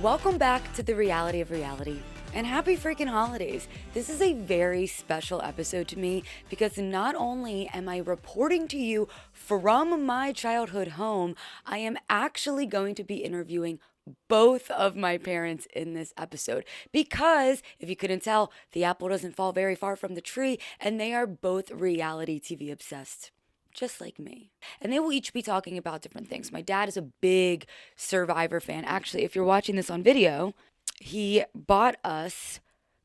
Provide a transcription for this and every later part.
Welcome back to the reality of reality, and happy freaking holidays. This is a very special episode to me because not only am I reporting to you from my childhood home, I am actually going to be interviewing both of my parents in this episode because, if you couldn't tell, the apple doesn't fall very far from the tree, and they are both reality TV obsessed, just like me. And they will each be talking about different things. My dad is a big Survivor fan. Actually, if you're watching this on video, he bought us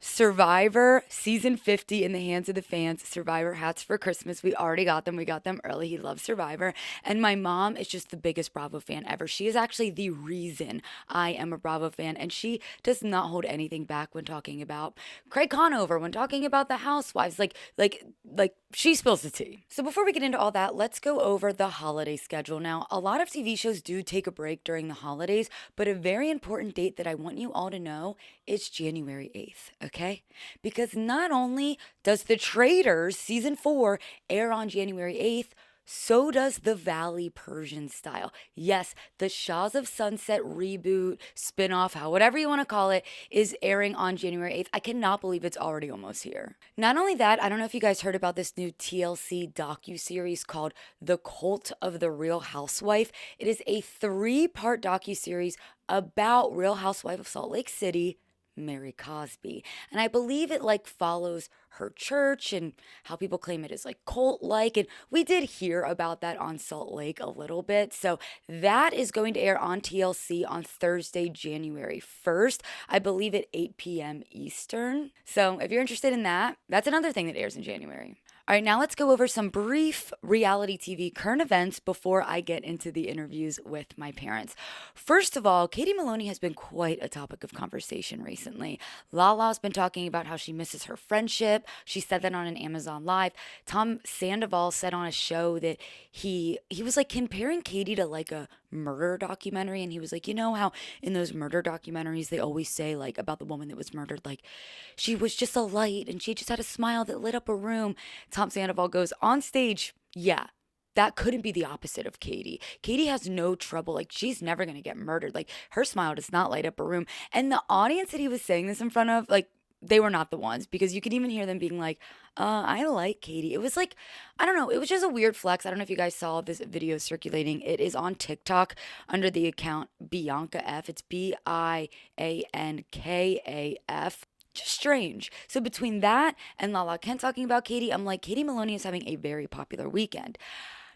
Survivor season 50 in the hands of the fans, Survivor hats for Christmas. We already got them. We got them early. He loves Survivor. And my mom is just the biggest Bravo fan ever. She is actually the reason I am a Bravo fan. And she does not hold anything back when talking about Craig Conover, when talking about the Housewives. Like she spills the tea. So before we get into all that, let's go over the holiday schedule. Now, a lot of TV shows do take a break during the holidays, but a very important date that I want you all to know is January 8th, okay? Because not only does The Traitors season 4 air on January 8th, so does The Valley Persian Style. Yes, the Shahs of Sunset reboot, spinoff, whatever you want to call it, is airing on January 8th. I cannot believe it's already almost here. Not only that, I don't know if you guys heard about this new TLC docuseries called The Cult of the Real Housewife. It is a 3-part docuseries about Real Housewife of Salt Lake City, Mary Cosby. And I believe it follows her church and how people claim it is cult-like. And we did hear about that on Salt Lake a little bit. So that is going to air on TLC on Thursday, January 1st. I believe at 8 p.m. Eastern. So if you're interested in that, that's another thing that airs in January. All right, now let's go over some brief reality TV current events before I get into the interviews with my parents. First of all, Katie Maloney has been quite a topic of conversation recently. Lala's been talking about how she misses her friendship. She said that on an Amazon Live. Tom Sandoval said on a show that he was comparing Katie to a murder documentary, and he was like, you know how in those murder documentaries they always say about the woman that was murdered, she was just a light and she just had a smile that lit up a room. Tom Sandoval goes on stage, yeah, that couldn't be the opposite of Katie. Katie has no trouble. She's never going to get murdered. Her smile does not light up a room. And the audience that he was saying this in front of, they were not the ones, because you could even hear them being I like Katie. It was I don't know. It was just a weird flex. I don't know if you guys saw this video circulating. It is on TikTok under the account Bianca F. It's BIANKAF. Just strange. So between that and Lala Kent talking about Katie, I'm Katie Maloney is having a very popular weekend.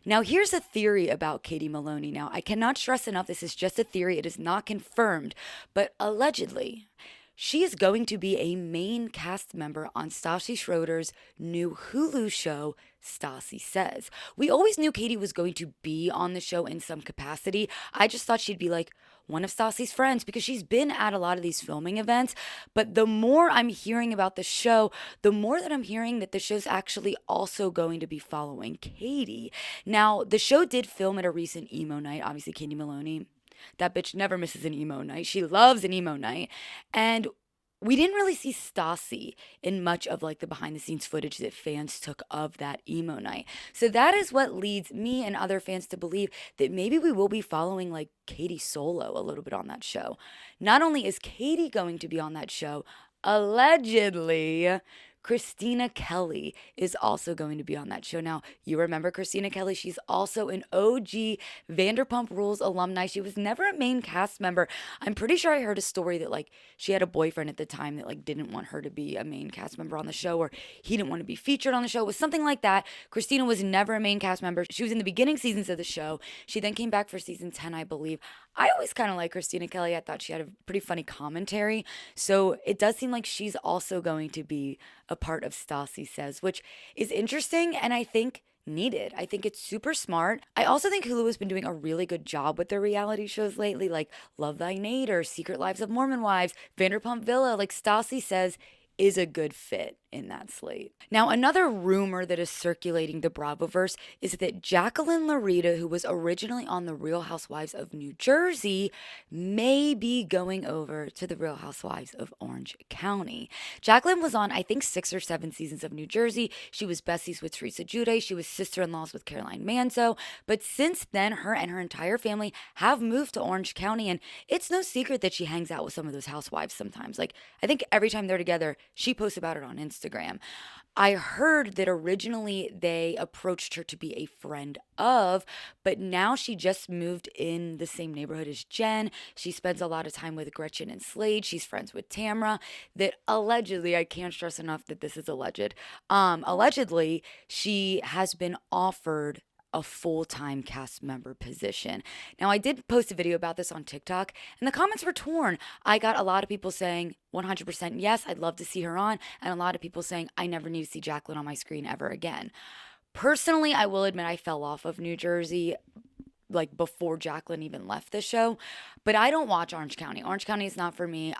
Now, here's a theory about Katie Maloney. Now, I cannot stress enough, this is just a theory. It is not confirmed, but allegedly, she is going to be a main cast member on Stassi Schroeder's new Hulu show, Stassi Says. We always knew Katie was going to be on the show in some capacity. I just thought she'd be one of Stassi's friends because she's been at a lot of these filming events. But the more I'm hearing about the show, the more that I'm hearing that the show's actually also going to be following Katie. Now, the show did film at a recent emo night. Obviously, Katie Maloney, that bitch never misses an emo night. She loves an emo night. And we didn't really see Stassi in much of the behind the scenes footage that fans took of that emo night. So that is what leads me and other fans to believe that maybe we will be following Katie solo a little bit on that show. Not only is Katie going to be on that show, allegedly, Christina Kelly is also going to be on that show. Now, you remember Christina Kelly. She's also an OG Vanderpump Rules alumni. She was never a main cast member. I'm pretty sure I heard a story that she had a boyfriend at the time that didn't want her to be a main cast member on the show, or he didn't want to be featured on the show. It was something like that. Christina was never a main cast member. She was in the beginning seasons of the show. She then came back for season 10, I believe. I always kind of like Christina Kelly. I thought she had a pretty funny commentary. So it does seem like she's also going to be a part of Stassi Says, which is interesting and I think needed. I think it's super smart. I also think Hulu has been doing a really good job with their reality shows lately, like Love Thy Neighbor, Secret Lives of Mormon Wives, Vanderpump Villa. Stassi Says is a good fit. in that slate. Now, another rumor that is circulating the Bravoverse is that Jacqueline Laurita, who was originally on the Real Housewives of New Jersey, may be going over to the Real Housewives of Orange County. Jacqueline was on, I think, 6 or 7 seasons of New Jersey. She was besties with Teresa Giudice. She was sister-in-laws with Caroline Manzo. But since then, her and her entire family have moved to Orange County, and it's no secret that she hangs out with some of those housewives sometimes. Like, I think every time they're together, she posts about it on Instagram. I heard that originally they approached her to be a friend of, but now she just moved in the same neighborhood as Jen. She spends a lot of time with Gretchen and Slade. She's friends with Tamra. That allegedly, I can't stress enough that this is alleged. Allegedly, she has been offered a full-time cast member position. Now, I did post a video about this on TikTok, and the comments were torn. I got a lot of people saying 100% yes, I'd love to see her on, and a lot of people saying I never need to see Jacqueline on my screen ever again. Personally, I will admit I fell off of New Jersey like before Jacqueline even left the show, but I don't watch Orange County. Orange County is not for me.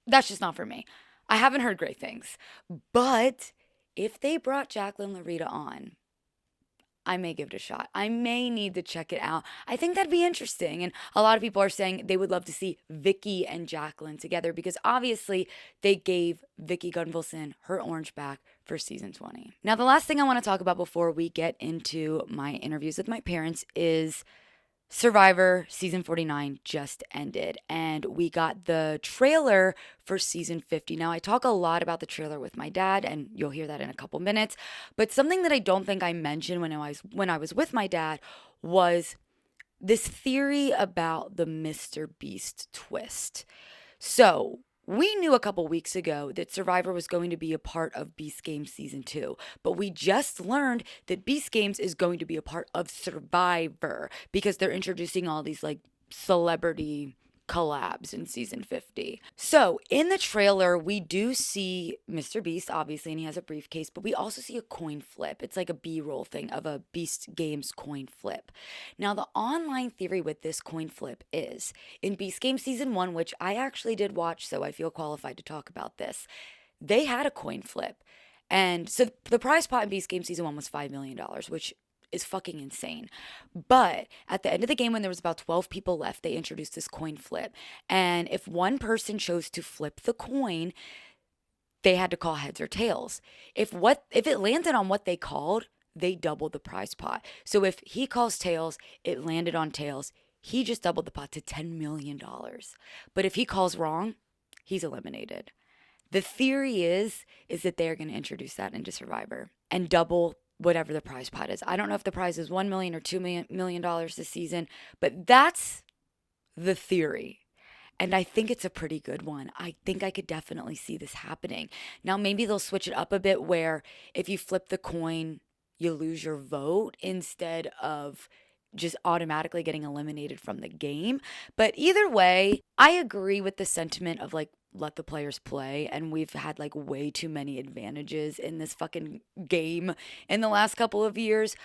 That's just not for me. I haven't heard great things. But if they brought Jacqueline Laurita on, I may give it a shot. I may need to check it out. I think that'd be interesting. And a lot of people are saying they would love to see Vicky and Jacqueline together because obviously they gave Vicky Gunvalson her orange back for season 20. Now, the last thing I want to talk about before we get into my interviews with my parents is Survivor season 49 just ended, and we got the trailer for season 50. Now, I talk a lot about the trailer with my dad, and you'll hear that in a couple minutes. But something that I don't think I mentioned when I was with my dad was this theory about the MrBeast twist. So, we knew a couple weeks ago that Survivor was going to be a part of Beast Games Season 2, but we just learned that Beast Games is going to be a part of Survivor because they're introducing all these like celebrity collabs in season 50. So in the trailer, we do see MrBeast, obviously, and he has a briefcase, but we also see a coin flip. It's like a B-roll thing of a Beast Games coin flip. Now, the online theory with this coin flip is in Beast Games season 1, which I actually did watch, so I feel qualified to talk about this. They had a coin flip. And so the prize pot in Beast Games season 1 was $5 million, which is fucking insane. But at the end of the game, when there was about 12 people left, they introduced this coin flip. And if one person chose to flip the coin, they had to call heads or tails. If it landed on what they called, they doubled the prize pot. So if he calls tails, it landed on tails. He just doubled the pot to $10 million. But if he calls wrong, he's eliminated. The theory is that they're going to introduce that into Survivor and double whatever the prize pot is. I don't know if the prize is $1 million or $2 million this season, but that's the theory. And I think it's a pretty good one. I think I could definitely see this happening. Now, maybe they'll switch it up a bit where if you flip the coin, you lose your vote instead of just automatically getting eliminated from the game. But either way, I agree with the sentiment of like, let the players play, and we've had like way too many advantages in this fucking game in the last couple of years.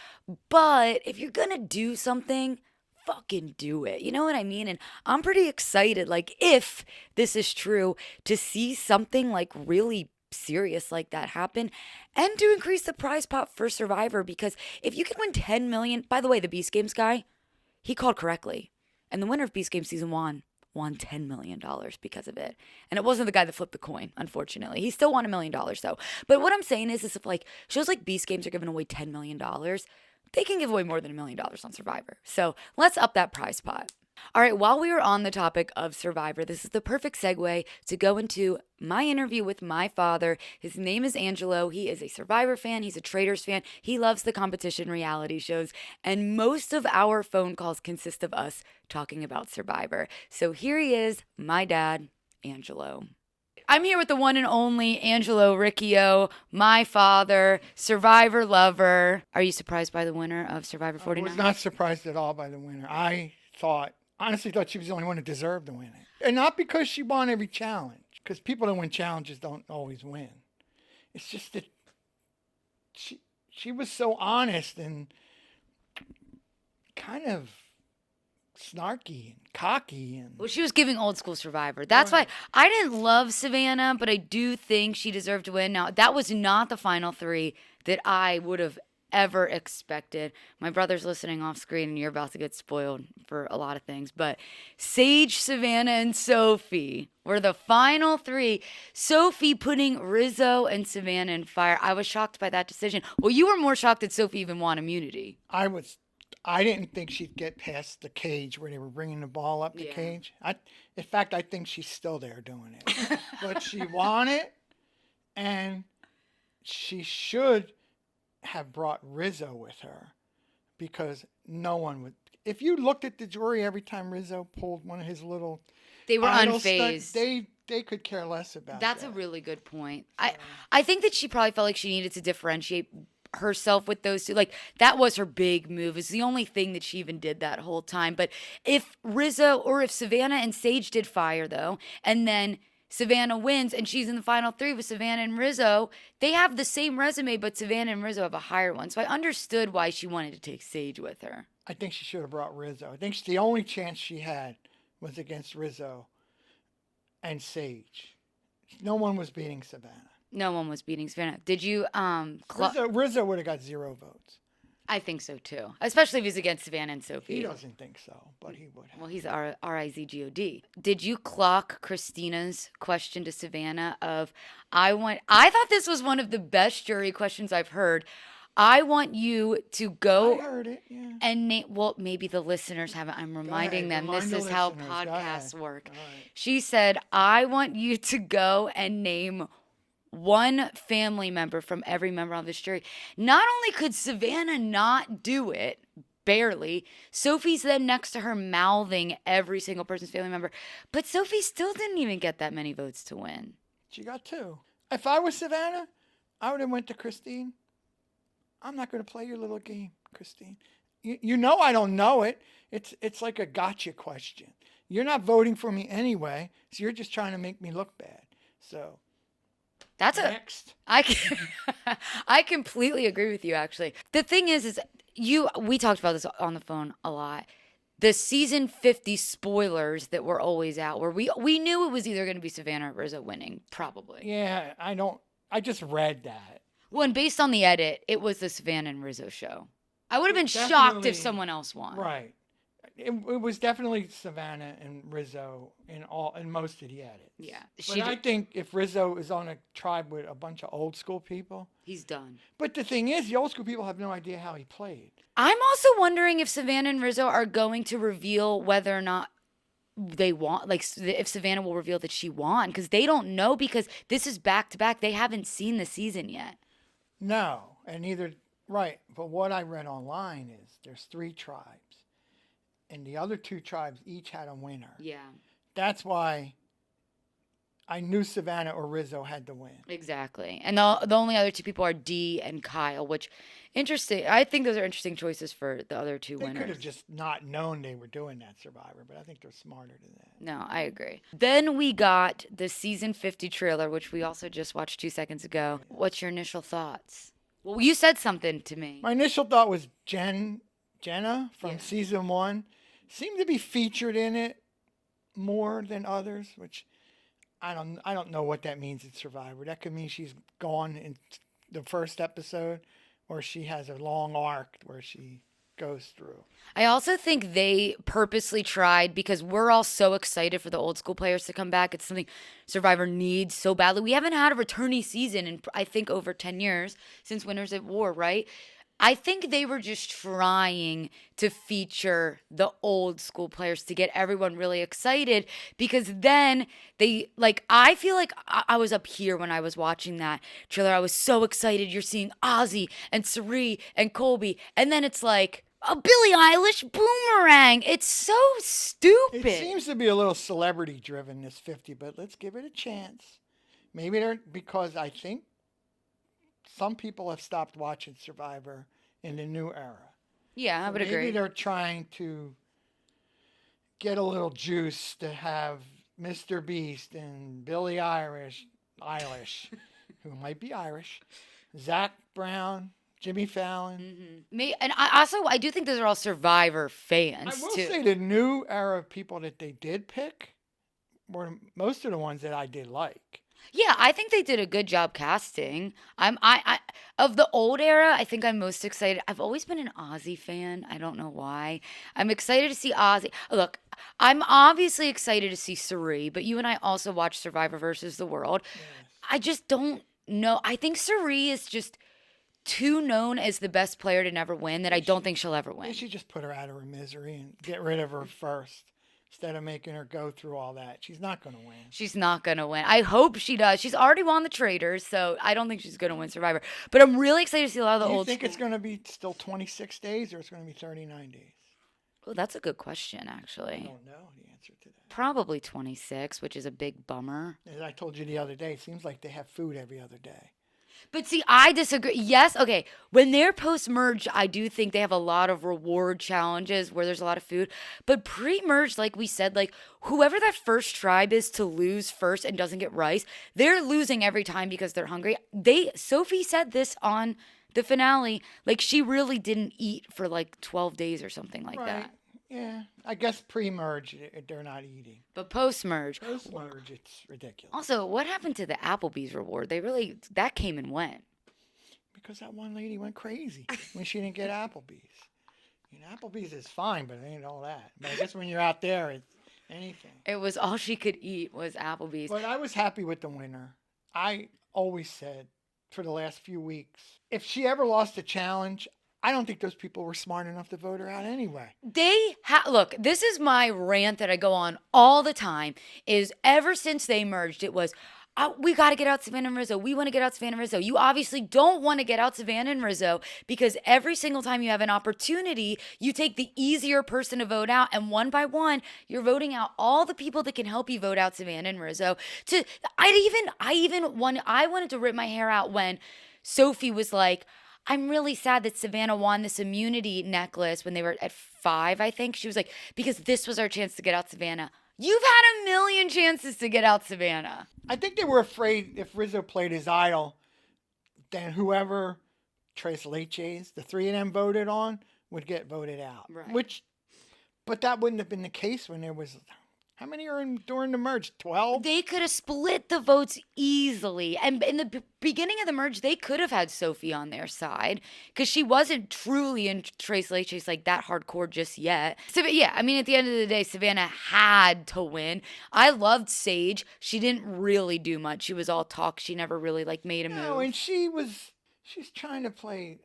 But if you're gonna do something, fucking do it. You know what I mean? And I'm pretty excited, like, if this is true, to see something like really serious like that happen and to increase the prize pot for Survivor, because if you can win 10 million, by the way, the Beast Games guy, he called correctly, and the winner of Beast Games season 1 won $10 million because of it. And it wasn't the guy that flipped the coin, unfortunately. He still won $1 million though. But what I'm saying is if like shows like Beast Games are giving away $10 million, they can give away more than $1 million on Survivor. So let's up that prize pot. All right, while we are on the topic of Survivor, this is the perfect segue to go into my interview with my father. His name is Angelo. He is a Survivor fan. He's a Traitors fan. He loves the competition reality shows. And most of our phone calls consist of us talking about Survivor. So here he is, my dad, Angelo. I'm here with the one and only Angelo Riccio, my father, Survivor lover. Are you surprised by the winner of Survivor 49? I was not surprised at all by the winner. I honestly thought she was the only one who deserved to win it. And not because she won every challenge, because people that win challenges don't always win. It's just that she was so honest and kind of snarky and cocky. And Well, she was giving old school Survivor. That's why I didn't love Savannah, but I do think she deserved to win. Now, that was not the final three that I would have ever expected. My brother's listening off screen, and you're about to get spoiled for a lot of things. But Sage, Savannah, and Sophie were the final three. Sophie putting Rizzo and Savannah in fire. I was shocked by that decision. Well, you were more shocked that Sophie even won immunity. I didn't think she'd get past the cage where they were bringing the ball up the cage. In fact, I think she's still there doing it. But she won it, and she should have brought Rizzo with her, because no one would. If you looked at the jury every time Rizzo pulled one of his little, they were unfazed. They could care less about. That's that. a really good point. I think that she probably felt like she needed to differentiate herself with those two. Like, that was her big move. It's the only thing that she even did that whole time. But if Rizzo or if Savannah and Sage did fire, though, and then Savannah wins and she's in the final three with Savannah and Rizzo, they have the same resume, but Savannah and Rizzo have a higher one. So I understood why she wanted to take Sage with her. I think she should have brought Rizzo. I think the only chance she had was against Rizzo and Sage. No one was beating Savannah. No one was beating Savannah. Did you Rizzo would have got 0 votes. I think so too. Especially if he's against Savannah and Sophie. He doesn't think so, but he would have. Well, he's R-I-Z-G-O-D. Did you clock Christina's question to Savannah of, I thought this was one of the best jury questions I've heard. I want you to go. I heard it, yeah. And well, maybe the listeners haven't. I'm reminding them this is how podcasts work. Right. She said, I want you to go and name one family member from every member of this jury. Not only could Savannah not do it, barely, Sophie's then next to her mouthing every single person's family member, but Sophie still didn't even get that many votes to win. She got 2. If I was Savannah, I would have went to Christine. I'm not going to play your little game, Christine. You know I don't know it. It's like a gotcha question. You're not voting for me anyway, so you're just trying to make me look bad. So that's next. I completely agree with you, actually. The thing is we talked about this on the phone a lot. The season 50 spoilers that were always out, where we knew it was either going to be Savannah or Rizzo winning, probably. Yeah, I just read that. Well, and based on the edit, it was the Savannah and Rizzo show. I would have been shocked if someone else won. Right. It was definitely Savannah and Rizzo in most of the edits. Yeah. But I think if Rizzo is on a tribe with a bunch of old school people, he's done. But the thing is, the old school people have no idea how he played. I'm also wondering if Savannah and Rizzo are going to reveal whether or not they want, like, if Savannah will reveal that she won, because they don't know, because this is back to back. They haven't seen the season yet. No, and neither, right. But what I read online is there's 3 tribes. And the other 2 tribes each had a winner. Yeah. That's why I knew Savannah or Rizzo had to win. Exactly. And the only other 2 people are Dee and Kyle, which, interesting. I think those are interesting choices for the other 2 winners. They could have just not known they were doing that Survivor, but I think they're smarter than that. No, I agree. Then we got the season 50 trailer, which we also just watched 2 seconds ago. What's your initial thoughts? Well, you said something to me. My initial thought was Jenna from season 1 seemed to be featured in it more than others, which I don't know what that means in Survivor. That could mean she's gone in the first episode, or she has a long arc where she goes through. I also think they purposely tried, because we're all so excited for the old school players to come back. It's something Survivor needs so badly. We haven't had a returnee season in, I think, over 10 years since Winners at War, right? I think they were just trying to feature the old school players to get everyone really excited, because then they, like, I feel like I was up here when I was watching that trailer. I was so excited. You're seeing Ozzy and Sari and Colby, and then it's like a Billie Eilish boomerang. It's so stupid. It seems to be a little celebrity driven, this 50, but let's give it a chance. Maybe because I think some people have stopped watching Survivor in the new era. Yeah, I would agree. Maybe they're trying to get a little juice to have MrBeast and Billie Eilish, who might be Irish, Zach Brown, Jimmy Fallon. Me and I do think those are all Survivor fans I will too. say the new era of people that they did pick were most of the ones that I did like. Yeah, I think they did a good job casting. I of the old era, I think I'm most excited. I've always been an Ozzy fan. I don't know why. I'm excited to see Ozzy. Look, I'm obviously excited to see Suri, but you and I also watch Survivor versus the World. Yes. I just don't know. I think Suri is just too known as the best player to never win that I don't think she'll ever They win. should just put her out of her misery and get rid of her first instead of making her go through all that. She's not going to win. She's not going to win. I hope she does. She's already won the Traitors, so I don't think she's going to win Survivor. But I'm really excited to see a lot of the Do you old think school. it's going to be still 26 days or it's going to be 39 days? Oh, that's a good question, I actually. don't know the answer to that. Probably 26, which is a big bummer. As I told you the other day, it seems like they have food every other day. But see, I disagree. Yes, okay. When they're post-merge, I do think they have a lot of reward challenges where there's a lot of food. But pre-merge, like we said, like whoever that first tribe is to lose first and doesn't get rice, they're losing every time because they're hungry. Sophie said this on the finale, like she really didn't eat for like 12 days or something like that. Yeah. I guess pre-merge, they're not eating. But post-merge. Post-merge, it's ridiculous. Also, what happened to the Applebee's reward? That came and went. Because that one lady went crazy when she didn't get Applebee's. Applebee's is fine, but it ain't all that. But I guess when you're out there, it's anything. It was all she could eat was Applebee's. But I was happy with the winner. I always said for the last few weeks, if she ever lost a challenge, I don't think those people were smart enough to vote her out anyway. Look, this is my rant that I go on all the time, is ever since they merged, it was, we got to get out Savannah and Rizzo. We want to get out Savannah and Rizzo. You obviously don't want to get out Savannah and Rizzo because every single time you have an opportunity, you take the easier person to vote out. And one by one, you're voting out all the people that can help you vote out Savannah and Rizzo. I wanted to rip my hair out when Sophie was like, I'm really sad that Savannah won this immunity necklace when they were at 5, I think. She was like, because this was our chance to get out Savannah. You've had a million chances to get out Savannah. I think they were afraid if Rizzo played his idol, then whoever Tres Leches, the three of them voted on, would get voted out. Right. But that wouldn't have been the case when there was... How many are during the merge? 12? They could have split the votes easily. And in the beginning of the merge, they could have had Sophie on their side because she wasn't truly in Trace Leches like that hardcore just yet. So, yeah, I mean, at the end of the day, Savannah had to win. I loved Sage. She didn't really do much. She was all talk. She never really like made a move. No, and she's trying to play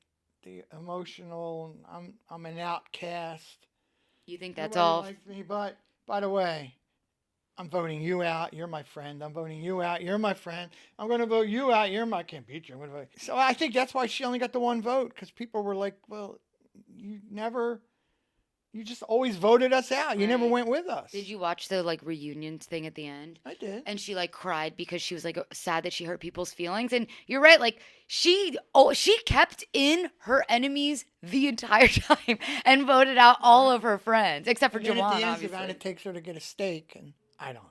the emotional, I'm an outcast. You think that's Nobody all? likes me, but by the way, I'm voting you out. You're my friend. I'm voting you out. You're my friend. I'm going to vote you out. I can't beat you. I'm going to vote. So I think that's why she only got the one vote because people were like, well, you just always voted us out. You never went with us. Did you watch the like reunion thing at the end? I did. And she like cried because she was like sad that she hurt people's feelings. And you're right, like she kept in her enemies the entire time and voted out all of her friends except for Jawan. At the end, obviously. Savannah takes her to get a steak, and I don't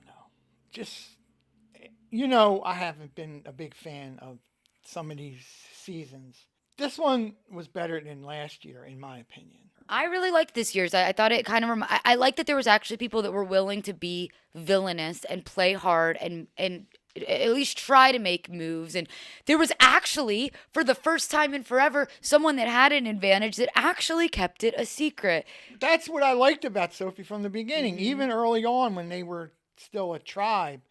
know. I haven't been a big fan of some of these seasons. This one was better than last year, in my opinion. I really liked this year's. I thought it kind of. I liked that there was actually people that were willing to be villainous and play hard and at least try to make moves. And there was actually, for the first time in forever, someone that had an advantage that actually kept it a secret. That's what I liked about Sophie from the beginning. Even early on when they were still a tribe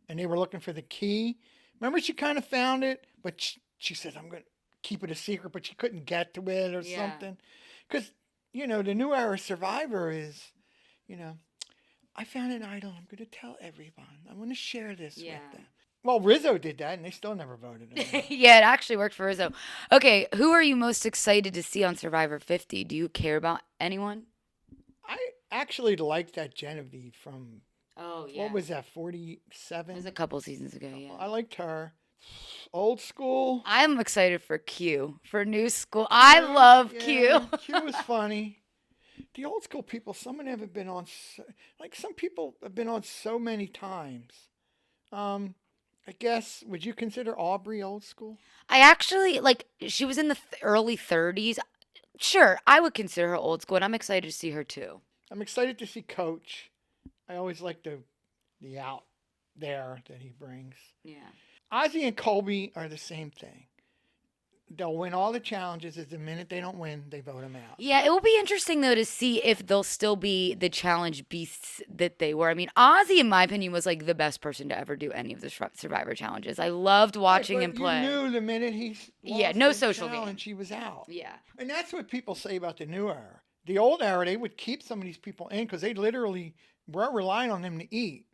and they were looking for the key. Remember, she kind of found it, but she said, I'm going to keep it a secret, but she couldn't get to it or something. Because, the new era Survivor is, I found an idol. I'm going to tell everyone. I want to share this with them. Well, Rizzo did that, and they still never voted him. Yeah, it actually worked for Rizzo. Okay, who are you most excited to see on Survivor 50? Do you care about anyone? I actually liked that Genevieve from, what was that, 47? It was a couple seasons ago, yeah. I liked her. Old school. I'm excited for Q, for new school. I love Q. Q was funny. The old school people, some of them have been on, some people have been on so many times. I guess, would you consider Aubrey old school? I actually, like, she was in the early 30s. Sure, I would consider her old school, and I'm excited to see her too. I'm excited to see Coach. I always like the out there that he brings. Yeah. Ozzy and Colby are the same thing. They'll win all the challenges. As the minute they don't win, they vote them out. Yeah, it will be interesting, though, to see if they'll still be the challenge beasts that they were. I mean, Ozzy, in my opinion, was like the best person to ever do any of the Survivor challenges. I loved watching him play. You knew the minute he lost no the social challenge, game. He was out. Yeah. And that's what people say about the new era. The old era, they would keep some of these people in because they literally weren't relying on them to eat.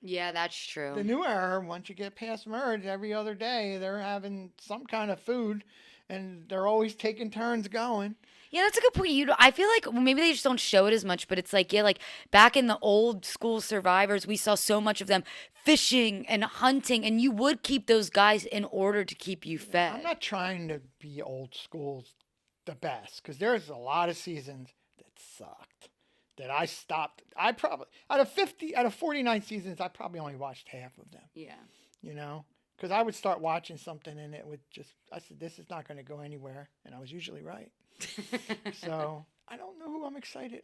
Yeah, that's true. The new era, once you get past merge, every other day they're having some kind of food, and they're always taking turns going. Yeah, that's a good point. I feel like maybe they just don't show it as much, but it's like, yeah, like back in the old school Survivors, we saw so much of them fishing and hunting, and you would keep those guys in order to keep you fed. I'm not trying to be old school the best, because there's a lot of seasons that sucked. That I stopped. I probably out of 49 seasons, I probably only watched half of them. Yeah. You know, because I would start watching something and it would just. I said, "This is not going to go anywhere," and I was usually right. So I don't know who I'm excited.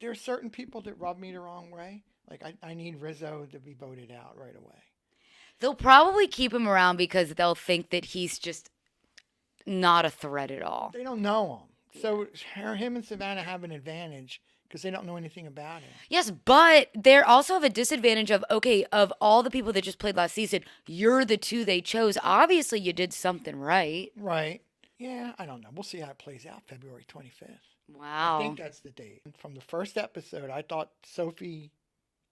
There are certain people that rub me the wrong way. Like I need Rizzo to be voted out right away. They'll probably keep him around because they'll think that he's just not a threat at all. They don't know him, so him and Savannah have an advantage. Because they don't know anything about it. Yes, but they also have a disadvantage of, okay, of all the people that just played last season, you're the two they chose. Obviously, you did something right. Right. Yeah, I don't know. We'll see how it plays out February 25th. Wow. I think that's the date. From the first episode, I thought Sophie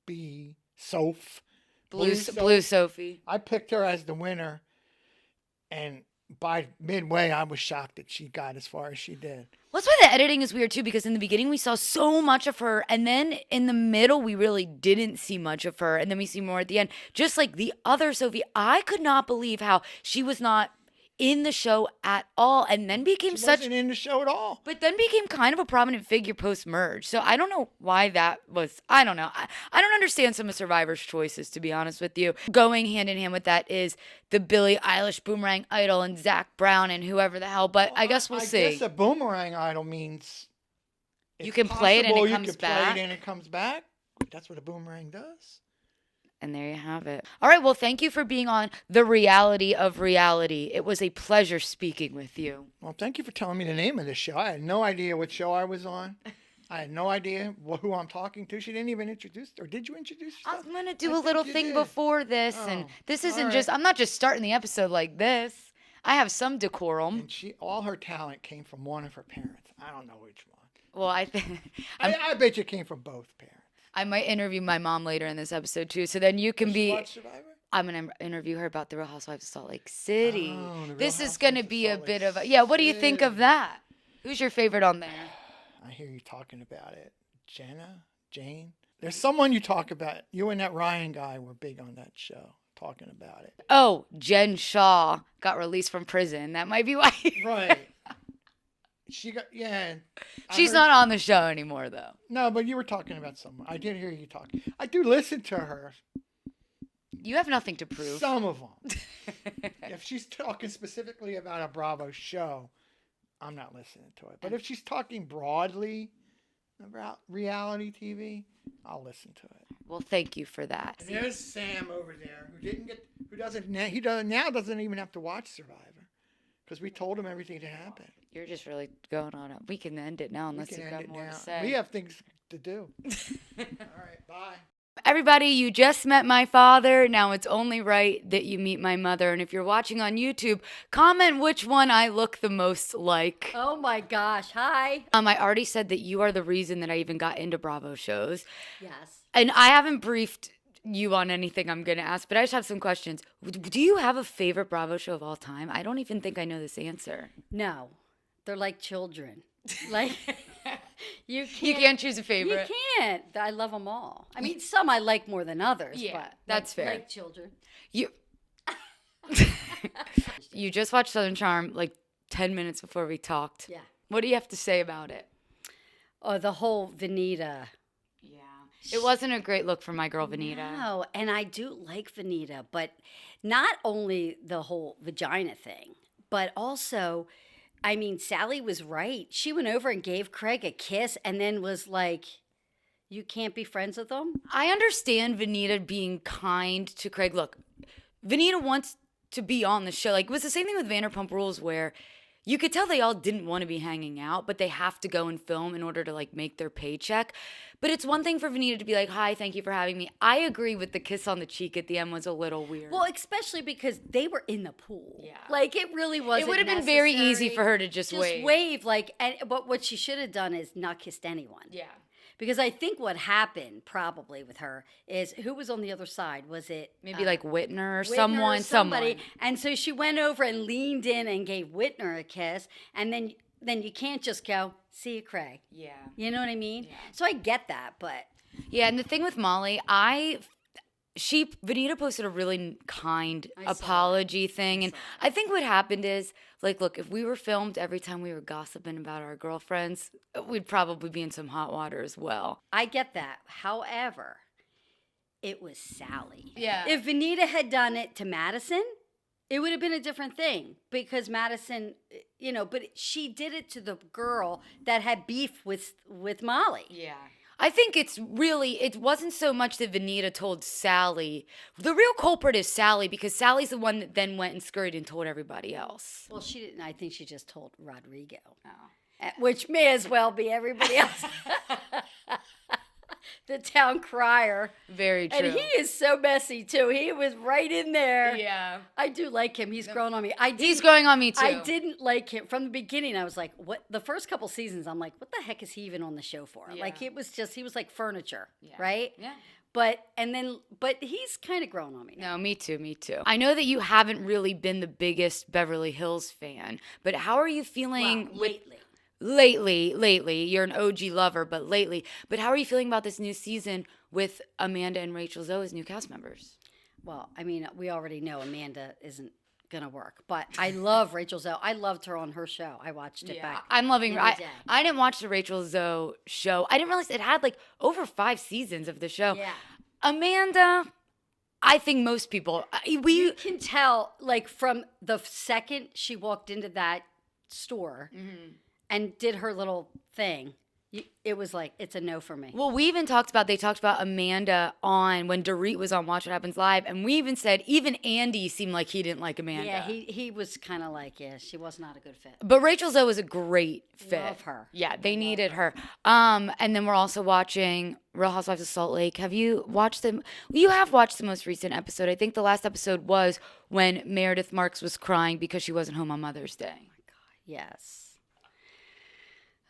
B. Soph. Blue Sophie. I picked her as the winner. And by midway, I was shocked that she got as far as she did. Well, that's why the editing is weird, too, because in the beginning we saw so much of her, and then in the middle we really didn't see much of her, and then we see more at the end. Just like the other Sophie, I could not believe how she was not in the show at all, and then became she wasn't in the show at all. But then became kind of a prominent figure post-merge. So I don't know why that was. I don't know. I don't understand some of Survivor's choices, to be honest with you. Going hand in hand with that is the Billie Eilish Boomerang Idol and Zach Brown and whoever the hell. But I guess we'll see. I guess a Boomerang Idol means you can play it and it comes back. Play it and it comes back. That's what a boomerang does. And there you have it. All right. Well, thank you for being on The Reality of Reality. It was a pleasure speaking with you. Well, thank you for telling me the name of this show. I had no idea what show I was on. I had no idea who I'm talking to. She didn't even introduce, or did you introduce yourself? I'm going to do a little thing before this. And this isn't just, I'm not just starting the episode like this. I have some decorum. And all her talent came from one of her parents. I don't know which one. Well, I think. I bet you it came from both parents. I might interview my mom later in this episode, too. So then you can be. Watch Survivor? I'm going to interview her about the Real Housewives of Salt Lake City. Oh, this is going to be a bit of a. Yeah, what do you think of that? Who's your favorite on there? I hear you talking about it. Jane. There's someone you talk about. You and that Ryan guy were big on that show, talking about it. Oh, Jen Shaw got released from prison. That might be why. Right. She got, yeah. She's not on the show anymore, though. No, but you were talking about someone. I did hear you talking. I do listen to her. You have nothing to prove. Some of them. If she's talking specifically about a Bravo show, I'm not listening to it. But if she's talking broadly about reality TV, I'll listen to it. Well, thank you for that. And there's Sam over there who doesn't even have to watch Survivor because we told him everything that happened. You're just really going on it. We can end it now unless you've got more to say. We have things to do. All right, bye. Everybody, you just met my father. Now it's only right that you meet my mother. And if you're watching on YouTube, comment which one I look the most like. Oh my gosh, hi. I already said that you are the reason that I even got into Bravo shows. Yes. And I haven't briefed you on anything I'm going to ask, but I just have some questions. Do you have a favorite Bravo show of all time? I don't even think I know this answer. No, they're like children. Like you can't choose a favorite. You can't. I love them all. I mean, some I like more than others. Yeah, but that's fair. Like children. You just watched Southern Charm like 10 minutes before we talked. Yeah. What do you have to say about it? Oh, the whole Venita. Yeah. It wasn't a great look for my girl Vanita. No, and I do like Vanita, but not only the whole vagina thing, but also, I mean, Sally was right. She went over and gave Craig a kiss and then was like, you can't be friends with him? I understand Vanita being kind to Craig. Look, Vanita wants to be on the show. Like, it was the same thing with Vanderpump Rules where you could tell they all didn't want to be hanging out, but they have to go and film in order to, like, make their paycheck. But it's one thing for Vanita to be like, hi, thank you for having me. I agree with the kiss on the cheek at the end was a little weird. Well, especially because they were in the pool. Yeah. Like, it really wasn't It would have been very easy for her to just wave. wave, like, but what she should have done is not kissed anyone. Yeah. Because I think what happened probably with her is, who was on the other side? Was it Maybe like Whitner or Whitner somebody. And so she went over and leaned in and gave Whitner a kiss, and then you can't just go, see you, Craig. Yeah. You know what I mean? Yeah. So I get that, but Yeah, and the thing with Molly, Vanita posted a really kind apology thing, and I think what happened is, like, look, if we were filmed every time we were gossiping about our girlfriends, we'd probably be in some hot water as well. I get that. However, it was Sally. Yeah. If Vanita had done it to Madison, it would have been a different thing because Madison, but she did it to the girl that had beef with Molly. Yeah. I think it wasn't so much that Vanita told Sally. The real culprit is Sally because Sally's the one that then went and scurried and told everybody else. Well, she didn't. I think she just told Rodrigo. Which may as well be everybody else. The town crier. Very true. And he is so messy, too. He was right in there. Yeah. I do like him. He's growing on me. He's growing on me, too. I didn't like him. From the beginning, I was like, what? The first couple seasons, I'm like, what the heck is he even on the show for? Yeah. Like, he was like furniture, right? Yeah. But he's kind of grown on me now. No, me too. I know that you haven't really been the biggest Beverly Hills fan, but how are you feeling Lately, you're an OG lover, but how are you feeling about this new season with Amanda and Rachel Zoe as new cast members? Well, I mean, we already know Amanda isn't gonna work, but I love Rachel Zoe. I loved her on her show. I watched it back. I'm loving her. I didn't watch the Rachel Zoe show. I didn't realize it had like over 5 seasons of the show. Yeah. Amanda, I think most people you can tell, like, from the second she walked into that store. Mm-hmm. And did her little thing, it was like, it's a no for me. Well, they talked about Amanda on when Dorit was on Watch What Happens Live, and we even said, even Andy seemed like he didn't like Amanda. Yeah, he was kind of like, she was not a good fit. But Rachel Zoe was a great fit. Love her. Yeah, they needed her. And then we're also watching Real Housewives of Salt Lake. Have you watched them? You have watched the most recent episode. I think the last episode was when Meredith Marks was crying because she wasn't home on Mother's Day. Oh, my God, yes.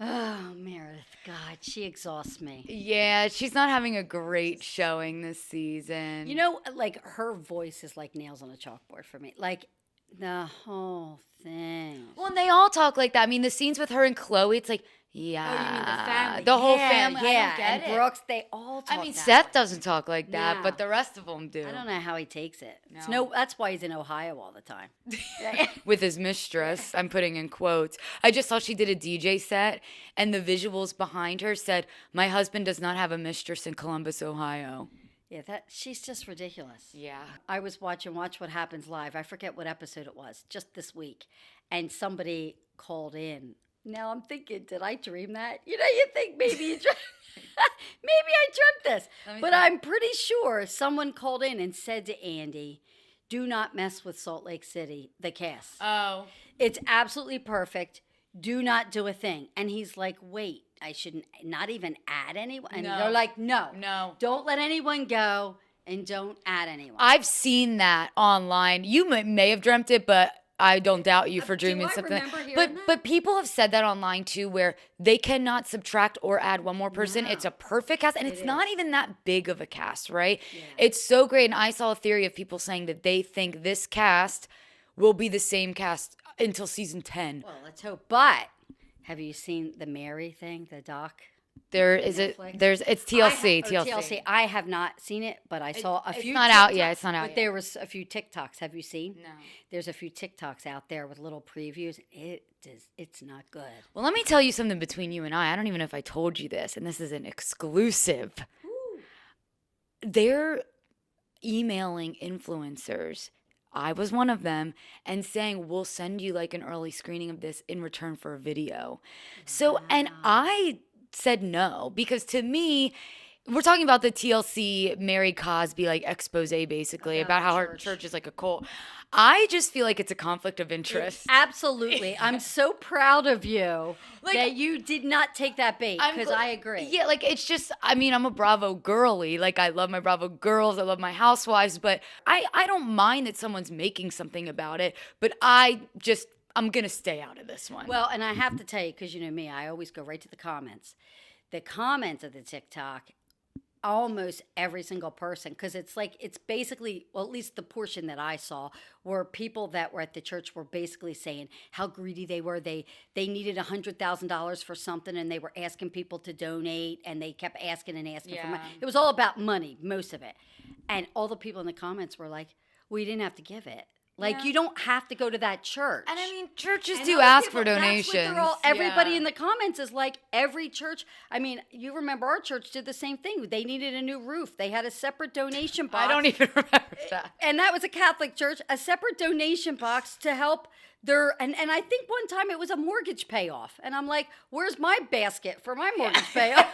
Oh, Meredith, God, she exhausts me. Yeah, she's not having a great showing this season. You know, like, her voice is like nails on a chalkboard for me. Like, the whole thing. Well, and they all talk like that. I mean, the scenes with her and Chloe, it's like, Oh, you mean the family? The whole family. Yeah, and Brooks, they all talk I mean, that Seth way. doesn't talk like that, No. but the rest of them do. I don't know how he takes it. No. That's why he's in Ohio all the time. With his mistress, I'm putting in quotes. I just saw she did a DJ set, and the visuals behind her said, "My husband does not have a mistress in Columbus, Ohio." Yeah, she's just ridiculous. Yeah. I was watching Watch What Happens Live. I forget what episode it was, just this week. And somebody called in. Now I'm thinking, did I dream that? You think maybe maybe I dreamt this. But I'm pretty sure someone called in and said to Andy, do not mess with Salt Lake City, the cast. Oh. It's absolutely perfect. Do not do a thing. And he's like, wait, I shouldn't not even add anyone. And they're like, no. Don't let anyone go and don't add anyone. I've seen that online. You may have dreamt it, but I don't doubt you for dreaming something. Remember hearing that? But people have said that online too, where they cannot subtract or add one more person. No. It's a perfect cast, and it's not even that big of a cast, right? Yeah. It's so great. And I saw a theory of people saying that they think this cast will be the same cast until season 10. Well, let's hope. But have you seen the Mary thing, the doc? It's TLC. TLC. I have not seen it, but I saw a few. It's not out yet. It's not out But yet. there was a few TikToks. Have you seen? No. There's a few TikToks out there with little previews. It's not good. Well, let me tell you something between you and I. I don't even know if I told you this, and this is an exclusive. Ooh. they're emailing influencers. I was one of them, and saying, we'll send you like an early screening of this in return for a video. So, and I said no, because to me, we're talking about the TLC Mary Cosby like expose basically about how her church is like a cult. I just feel like it's a conflict of interest. Absolutely. I'm so proud of you that you did not take that bait, because I agree. Yeah, like it's just, I mean, I'm a Bravo girly. Like I love my Bravo girls. I love my Housewives. But I don't mind that someone's making something about it. But I'm going to stay out of this one. Well, and I have to tell you, because you know me, I always go right to the comments. The comments of the TikTok, almost every single person, because it's basically, well, at least the portion that I saw, were people that were at the church were basically saying how greedy they were. They needed $100,000 for something, and they were asking people to donate, and they kept asking and asking for money. It was all about money, most of it. And all the people in the comments were like, well, you didn't have to give it. Like, you don't have to go to that church. And I mean, churches do ask for donations. Everybody in the comments is like, every church. I mean, you remember our church did the same thing. They needed a new roof. They had a separate donation box. I don't even remember that. And that was a Catholic church, a separate donation box to help their, and I think one time it was a mortgage payoff. And I'm like, where's my basket for my mortgage payoff?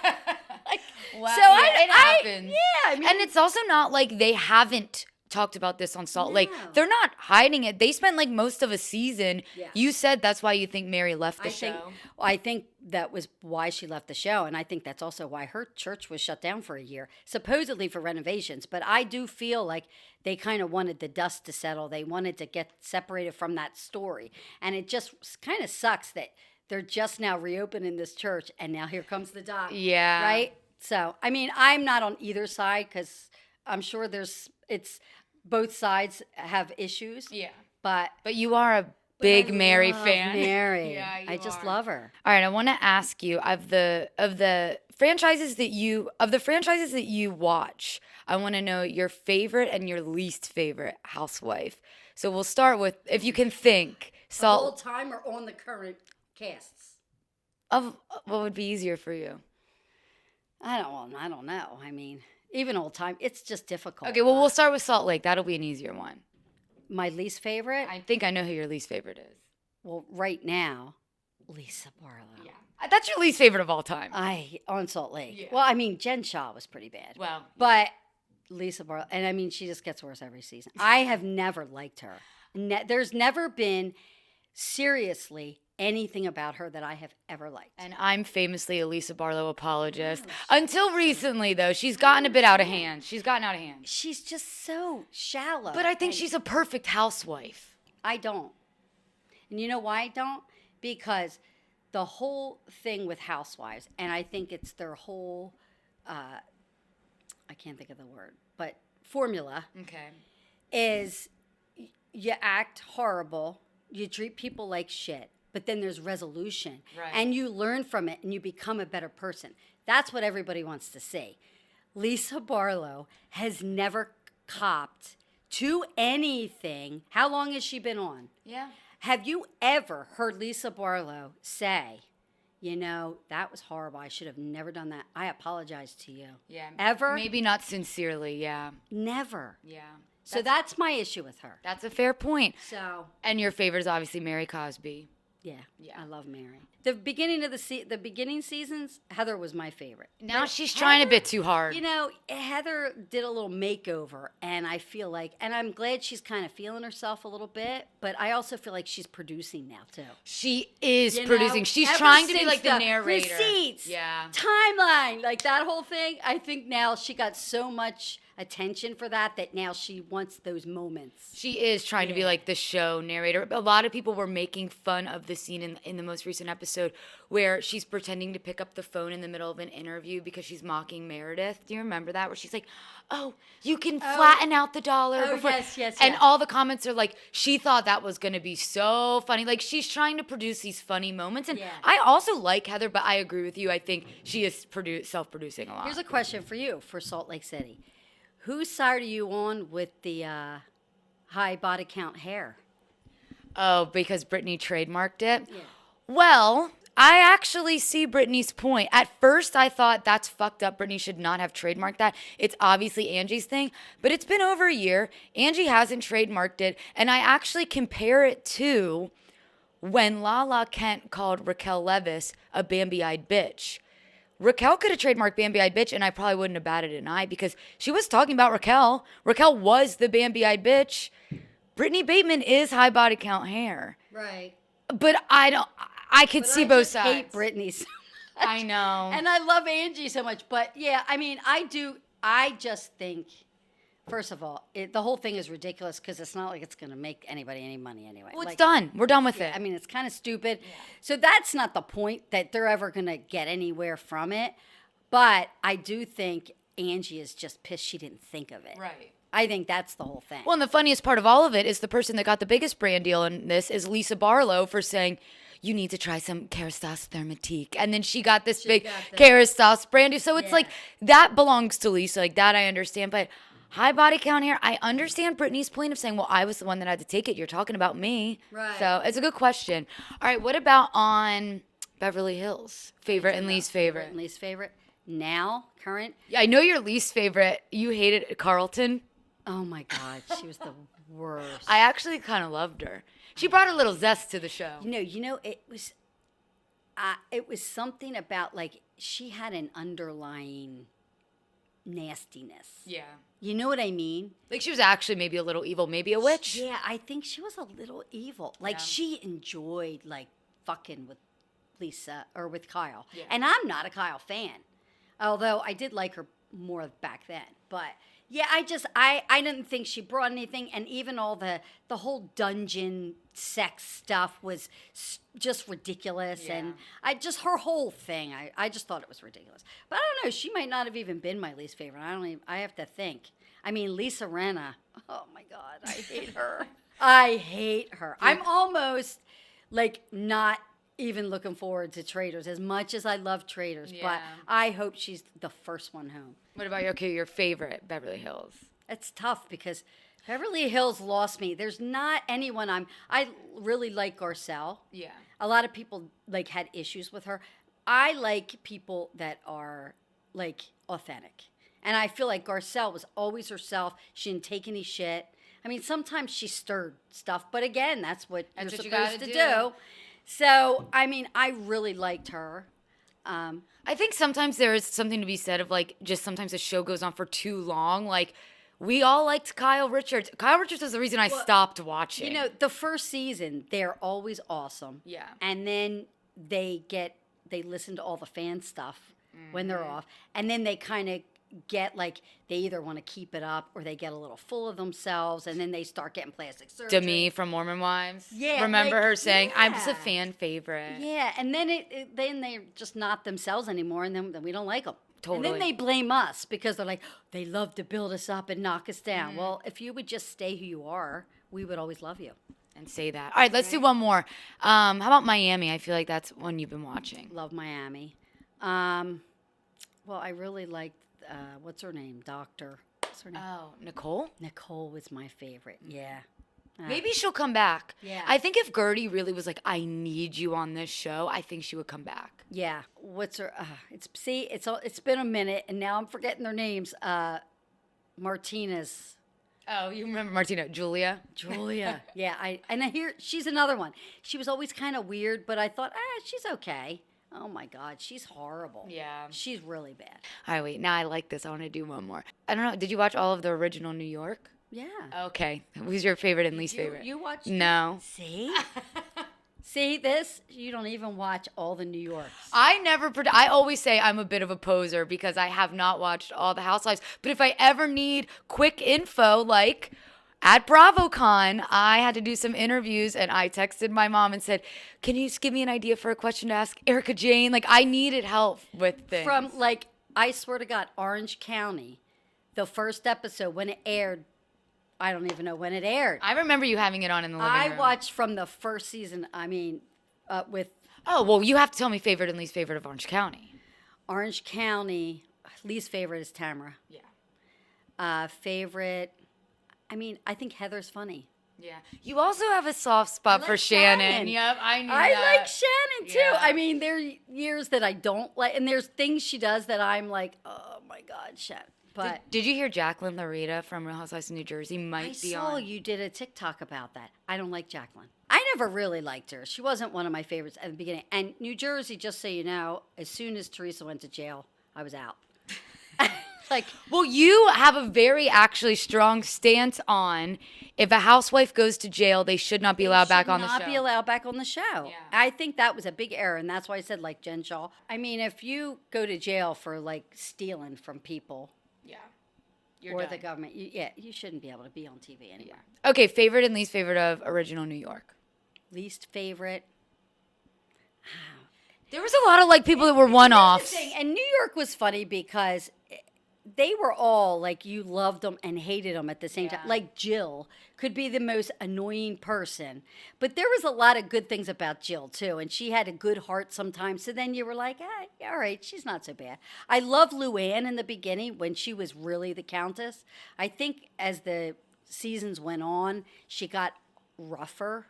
Wow. So it happens. I mean, and it's also not like they haven't talked about this on Salt Lake. They're not hiding it. They spent like most of a season. Yeah. You said that's why you think Mary left the show. I think that was why she left the show. And I think that's also why her church was shut down for a year, supposedly for renovations. But I do feel like they kind of wanted the dust to settle. They wanted to get separated from that story. And it just kind of sucks that they're just now reopening this church. And now here comes the doc. Yeah. Right? So, I mean, I'm not on either side, because I'm sure both sides have issues. Yeah. But you are a big Mary fan. Mary. Yeah, I just love her. All right, I want to ask you of the franchises that you watch, I want to know your favorite and your least favorite housewife. So we'll start with, if you can think, Of all time or on the current casts? Of what would be easier for you? I don't know. I mean, even old time, it's just difficult. Okay, well, we'll start with Salt Lake. That'll be an easier one. My least favorite? I think I know who your least favorite is. Well, right now, Lisa Barlow. Yeah. That's your least favorite of all time. On Salt Lake. Yeah. Well, I mean, Jen Shaw was pretty bad. Well. But Lisa Barlow, and I mean, she just gets worse every season. I have never liked her. There's never been, seriously, anything about her that I have ever liked. And I'm famously a Lisa Barlow apologist. Until recently, though, she's gotten a bit out of hand. She's just so shallow. But I think she's a perfect housewife. I don't. And you know why I don't? Because the whole thing with Housewives, and I think it's their whole, I can't think of the word, but formula. Okay. Is you act horrible, you treat people like shit, but then there's resolution. Right. And you learn from it and you become a better person. That's what everybody wants to see. Lisa Barlow has never copped to anything. How long has she been on? Yeah. Have you ever heard Lisa Barlow say, you know, that was horrible. I should have never done that. I apologize to you. Yeah. Ever? Maybe not sincerely, yeah. Never. Yeah. So that's my issue with her. That's a fair point. So. And your favorite is obviously Mary Cosby. Yeah, I love Mary. The beginning of the beginning seasons, Heather was my favorite. Now but she's trying a bit too hard. You know, Heather did a little makeover, and I feel like, and I'm glad she's kind of feeling herself a little bit, but I also feel like she's producing now too. She is You producing. know, She's ever trying to be since like the narrator. Receipts, yeah, timeline, like that whole thing. I think now she got so much attention for that now she wants those moments. She is trying to be like the show narrator. A lot of people were making fun of the scene in the most recent episode where she's pretending to pick up the phone in the middle of an interview because she's mocking Meredith. Do you remember that? Where she's like, oh, you can flatten out the dollar. Oh, before. yes. And all the comments are like, she thought that was going to be so funny. Like, she's trying to produce these funny moments. And I also like Heather, but I agree with you. I think she is self-producing a lot. Here's a question for you for Salt Lake City. Whose side are you on with the high body count hair? Oh, because Brittany trademarked it? Yeah. Well, I actually see Brittany's point. At first, I thought that's fucked up. Brittany should not have trademarked that. It's obviously Angie's thing, but it's been over a year. Angie hasn't trademarked it, and I actually compare it to when Lala Kent called Raquel Leviss a Bambi-eyed bitch. Raquel could have trademarked Bambi-eyed bitch, and I probably wouldn't have batted an eye because she was talking about Raquel. Raquel was the Bambi-eyed bitch. Brittany Bateman is high body count hair. Right. But I could see both sides. I hate Brittany so much. I know. And I love Angie so much. But yeah, I mean, I just think, first of all, the whole thing is ridiculous because it's not like it's going to make anybody any money anyway. Well, it's done. We're done with it. I mean, it's kind of stupid. Yeah. So that's not the point that they're ever going to get anywhere from it. But I do think Angie is just pissed she didn't think of it. Right. I think that's the whole thing. Well, and the funniest part of all of it is the person that got the biggest brand deal in this is Lisa Barlow for saying, you need to try some Kerastase Thermatique. And then she got this big Kerastase brand deal. So it's like, that belongs to Lisa. Like, that I understand. But high body count hair, I understand Brittany's point of saying, well, I was the one that had to take it. You're talking about me. Right. So it's a good question. All right, what about on Beverly Hills? Favorite and least favorite? And least favorite? Now, current? Yeah, I know your least favorite. You hated Carlton. Oh, my God. She was the worst. I actually kind of loved her. She brought a little zest to the show. You know, it was something about, like, she had an underlying nastiness. Yeah. You know what I mean? Like, she was actually maybe a little evil, maybe a witch. Yeah, I think she was a little evil. Like, she enjoyed, like, fucking with Lisa or with Kyle. Yeah. And I'm not a Kyle fan. Although I did like her more back then. But yeah, I didn't think she brought anything, and even all the whole dungeon sex stuff was just ridiculous, and her whole thing, I just thought it was ridiculous. But I don't know, she might not have even been my least favorite. I have to think. I mean, Lisa Rinna, oh my God, I hate her. I hate her. I'm almost like not even looking forward to Traitors as much as I love Traitors, but I hope she's the first one home. What about your favorite Beverly Hills? It's tough because Beverly Hills lost me. There's not anyone I really like Garcelle. Yeah. A lot of people like had issues with her. I like people that are like authentic. And I feel like Garcelle was always herself. She didn't take any shit. I mean, sometimes she stirred stuff, but again, that's what you're supposed to do. So, I mean, I really liked her. I think sometimes there is something to be said of, like, just sometimes a show goes on for too long. Like, we all liked Kyle Richards. Kyle Richards was the reason I stopped watching. You know, the first season, they're always awesome. Yeah. And then they listen to all the fan stuff when they're off. And then they kind of get, like, they either want to keep it up or they get a little full of themselves, and then they start getting plastic surgery. Demi from Mormon Wives. Yeah. Remember her saying, I'm just a fan favorite. Yeah, and then then they're just not themselves anymore, and then we don't like them. Totally. And then they blame us because they're like, they love to build us up and knock us down. Well, if you would just stay who you are, we would always love you. And say that. All right, let's do one more. How about Miami? I feel like that's one you've been watching. Love Miami. Well, I really liked, what's her name? What's her name? Oh, Nicole? Nicole was my favorite, yeah. Maybe she'll come back. Yeah. I think if Gertie really was like, I need you on this show, I think she would come back. Yeah. What's her? It's been a minute, and now I'm forgetting their names. Martinez. Oh, you remember Martina? Julia? Yeah. I hear she's another one. She was always kind of weird, but I thought, she's okay. Oh my God, she's horrible. Yeah. She's really bad. All right, wait. Now I like this. I want to do one more. I don't know. Did you watch all of the original New York? Yeah. Okay. Who's your favorite and least favorite? You watched? No. See? See this? You don't even watch all the New Yorks. I always say I'm a bit of a poser because I have not watched all the Housewives. But if I ever need quick info, like at BravoCon, I had to do some interviews and I texted my mom and said, can you just give me an idea for a question to ask Erica Jane? Like, I needed help with things. From, like, I swear to God, Orange County, the first episode, when it aired, I don't even know when it aired. I remember you having it on in the living room. I watched from the first season, with... Oh, well, you have to tell me favorite and least favorite of Orange County. Orange County, least favorite is Tamara. Yeah. Favorite... I think Heather's funny. Yeah. You also have a soft spot for like Shannon. Shannon. Yep, I knew I that. like Shannon too. Yeah. I mean, there are years that I don't like, and there's things she does that I'm like, oh my God, Shannon. But Did you hear Jacqueline Laurita from Real Housewives of New Jersey might I be saw on? you did a TikTok about that. I don't like Jacqueline. I never really liked her. She wasn't one of my favorites at the beginning. And New Jersey, just so you know, as soon as Teresa went to jail, I was out. Like, Well, you have a very actually strong stance on if a housewife goes to jail, they should not be allowed back on the show. Not be allowed back on the show. Yeah. I think that was a big error, and that's why I said like Jen Shaw. I mean, if you go to jail for like stealing from people Yeah. or the government, you shouldn't be able to be on TV anymore. Okay, favorite and least favorite of original New York. Least favorite. There was a lot of like people that were one-offs. And New York was funny because they were all like you loved them and hated them at the same time. Like Jill could be the most annoying person, but there was a lot of good things about Jill too, and she had a good heart sometimes. So then you were like, all right, she's not so bad. I loved Luann in the beginning when she was really the Countess. I think as the seasons went on, she got rougher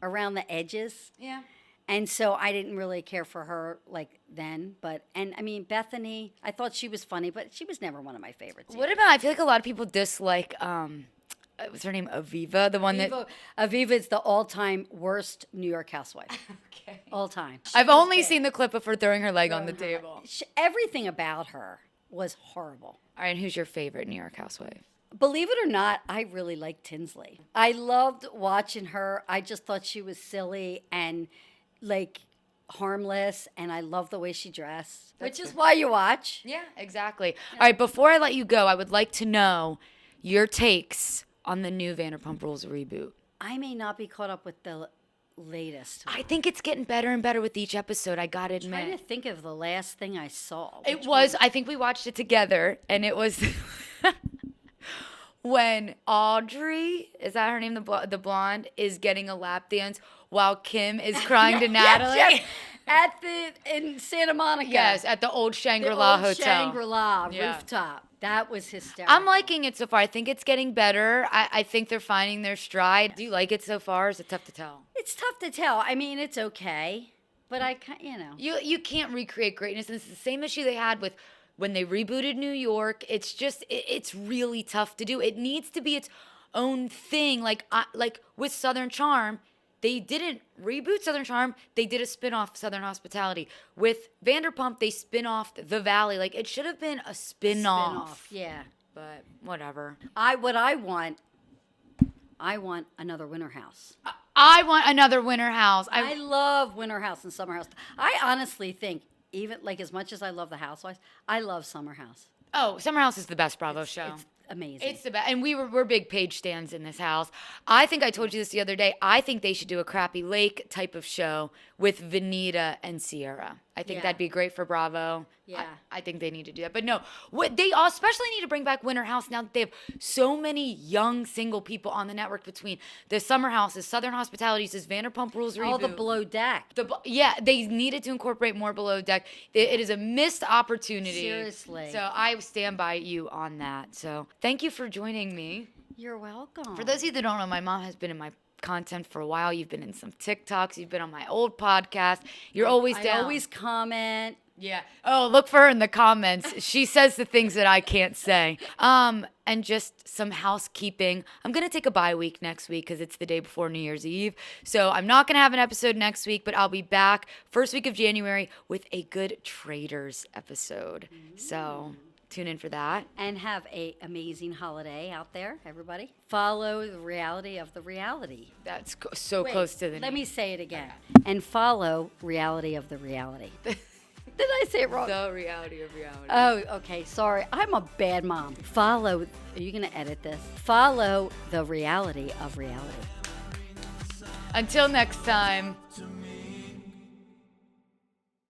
around the edges. Yeah. And so I didn't really care for her like then, and I mean Bethany, I thought she was funny, but she was never one of my favorites. What about, I feel like a lot of people dislike, what's her name, Aviva, the one that... Aviva is the all-time worst New York housewife. Okay. All time. I've only seen the clip of her throwing her leg on the table. Everything about her was horrible. All right, and who's your favorite New York housewife? Believe it or not, I really liked Tinsley. I loved watching her. I just thought she was silly and like harmless, and I love the way she dressed, which is why you watch. Yeah, exactly. Yeah. All right, before I let you go, I would like to know your takes on the new Vanderpump Rules reboot. I may not be caught up with the latest one. I think it's getting better and better with each episode, I gotta admit. I'm trying to think of the last thing I saw. It was, I think we watched it together, and it was when Audrey, is that her name, the blonde, is getting a lap dance while Kim is crying to Natalie. Yes. In Santa Monica. Yes, at the old Shangri-La Hotel. Shangri-La rooftop. That was hysterical. I'm liking it so far. I think it's getting better. I think they're finding their stride. Do you like it so far? Or is it tough to tell? It's tough to tell. I mean, it's okay, but You can't recreate greatness. And it's the same issue they had with when they rebooted New York. It's just, it's really tough to do. It needs to be its own thing. Like with Southern Charm, they didn't reboot Southern Charm. They did a spin-off, Southern Hospitality. With Vanderpump, they spin-offed The Valley. Like, it should have been a spin-off. Yeah. But whatever. I want another Winter House. I want another Winter House. I love Winter House and Summer House. I honestly think, even like as much as I love the Housewives, I love Summer House. Oh, Summer House is the best Bravo show. It's amazing. It's the best. And we're big Paige stans in this house. I think I told you this the other day. I think they should do a Crappy Lake type of show with Venita and Sierra. I think that'd be great for Bravo. Yeah. I think they need to do that. But no, they especially need to bring back Winter House now that they have so many young single people on the network between the Summer Houses, Southern Hospitalities, this Vanderpump Rules reboot. All the Below Deck. They needed to incorporate more Below Deck. It is a missed opportunity. Seriously. So I stand by you on that. So thank you for joining me. You're welcome. For those of you that don't know, my mom has been in my content for a while. You've been in some TikToks. You've been on my old podcast. You're always down. I always comment. Yeah. Oh, look for her in the comments. She says the things that I can't say. And just some housekeeping. I'm going to take a bye week next week because it's the day before New Year's Eve. So I'm not going to have an episode next week, but I'll be back first week of January with a good Traders episode. So tune in for that. And have an amazing holiday out there, everybody. Follow the reality of the reality. That's so close to the Let me say it again. And follow reality of the reality. Did I say it wrong? The reality of reality. Oh, okay. Sorry. I'm a bad mom. Follow. Are you going to edit this? Follow the reality of reality. Until next time.